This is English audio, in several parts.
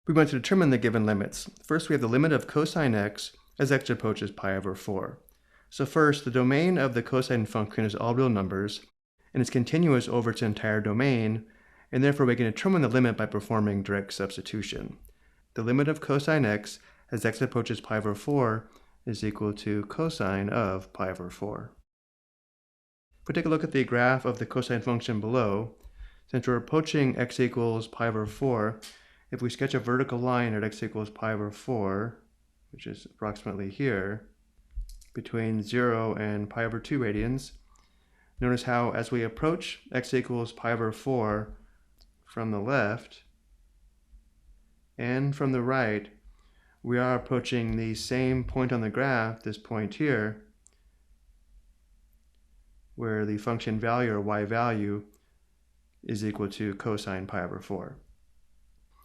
We want to determine the given limits. First, we have the limit of cosine x as x approaches pi over 4. So first, the domain of the cosine function is all real numbers, and it's continuous over its entire domain, and therefore we can determine the limit by performing direct substitution. The limit of cosine x as x approaches pi over 4 is equal to cosine of pi over 4. If we take a look at the graph of the cosine function below, since we're approaching x equals pi over 4, if we sketch a vertical line at x equals pi over 4, which is approximately here, between 0 and pi over 2 radians, notice how as we approach x equals pi over 4 from the left and from the right, we are approaching the same point on the graph, this point here, where the function value or y value is equal to cosine pi over 4.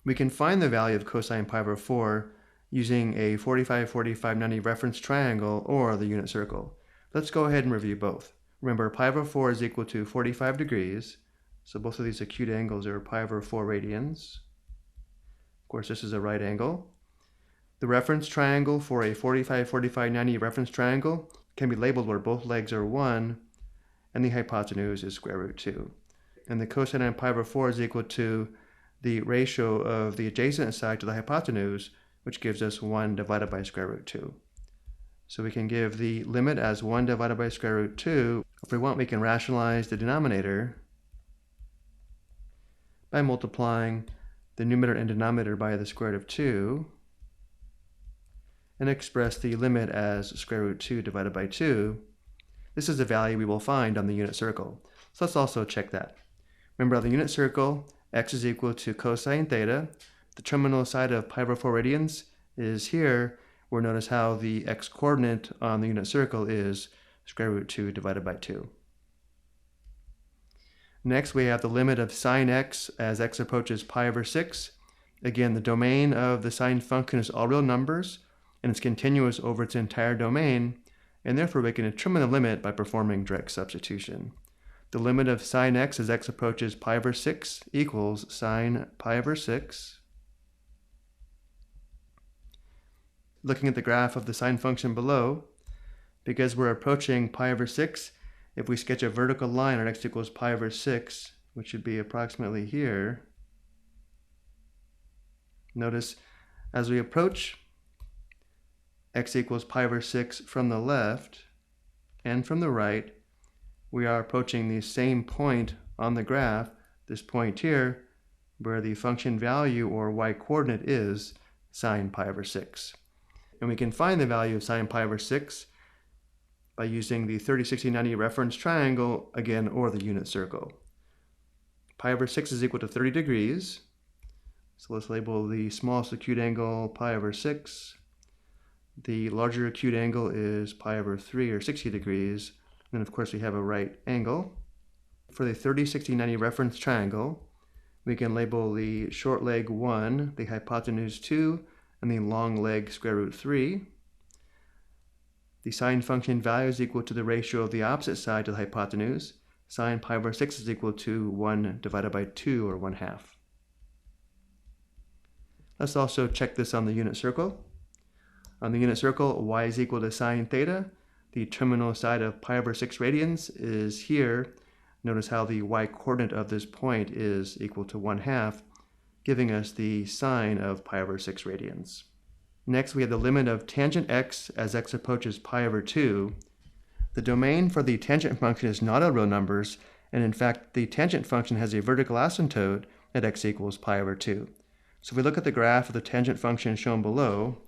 We can find the value of cosine pi over 4 using a 45, 45, 90 reference triangle or the unit circle. Let's go ahead and review both. Remember, pi over 4 is equal to 45 degrees, so both of these acute angles are pi over 4 radians. Of course, this is a right angle. The reference triangle for a 45, 45, 90 reference triangle can be labeled where both legs are 1 and the hypotenuse is square root 2. And the cosine of pi over 4 is equal to the ratio of the adjacent side to the hypotenuse, which gives us 1 divided by square root 2. So we can give the limit as 1 divided by square root 2. If we want, we can rationalize the denominator by multiplying the numerator and denominator by the square root of 2 and express the limit as square root 2 divided by 2. This is the value we will find on the unit circle. So let's also check that. Remember, on the unit circle, x is equal to cosine theta. The terminal side of pi over 4 radians is here, where notice how the x-coordinate on the unit circle is square root 2 divided by 2. Next, we have the limit of sine x as x approaches pi over 6. Again, the domain of the sine function is all real numbers, and it's continuous over its entire domain, and therefore we can determine the limit by performing direct substitution. The limit of sine x as x approaches pi over 6 equals sine pi over 6. Looking at the graph of the sine function below, because we're approaching pi over 6, if we sketch a vertical line at x equals pi over 6, which should be approximately here, notice as we approach x equals pi over 6 from the left and from the right, we are approaching the same point on the graph, this point here, where the function value or y-coordinate is sine pi over 6. And we can find the value of sine pi over 6 by using the 30, 60, 90 reference triangle, again, or the unit circle. Pi over 6 is equal to 30 degrees. So let's label the smallest acute angle pi over 6. The larger acute angle is pi over 3 or 60 degrees. And of course we have a right angle. For the 30, 60, 90 reference triangle, we can label the short leg 1, the hypotenuse 2, and the long leg square root 3. The sine function value is equal to the ratio of the opposite side to the hypotenuse. Sine pi over 6 is equal to 1 divided by 2, or 1/2. Let's also check this on the unit circle. On the unit circle, y is equal to sine theta. The terminal side of pi over 6 radians is here. Notice how the y-coordinate of this point is equal to 1/2, giving us the sine of pi over 6 radians. Next, we have the limit of tangent x as x approaches pi over 2. The domain for the tangent function is not all real numbers, and in fact, the tangent function has a vertical asymptote at x equals pi over 2. So if we look at the graph of the tangent function shown below,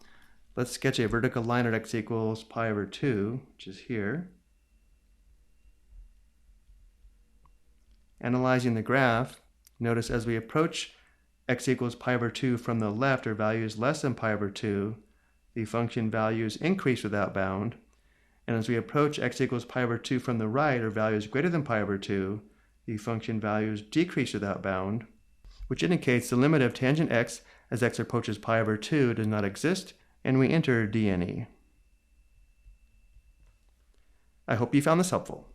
let's sketch a vertical line at x equals pi over 2, which is here. Analyzing the graph, notice as we approach x equals pi over 2 from the left, or values less than pi over 2, the function values increase without bound. And as we approach x equals pi over 2 from the right, or values greater than pi over 2, the function values decrease without bound, which indicates the limit of tangent x as x approaches pi over 2 does not exist, and we enter D and E. I hope you found this helpful.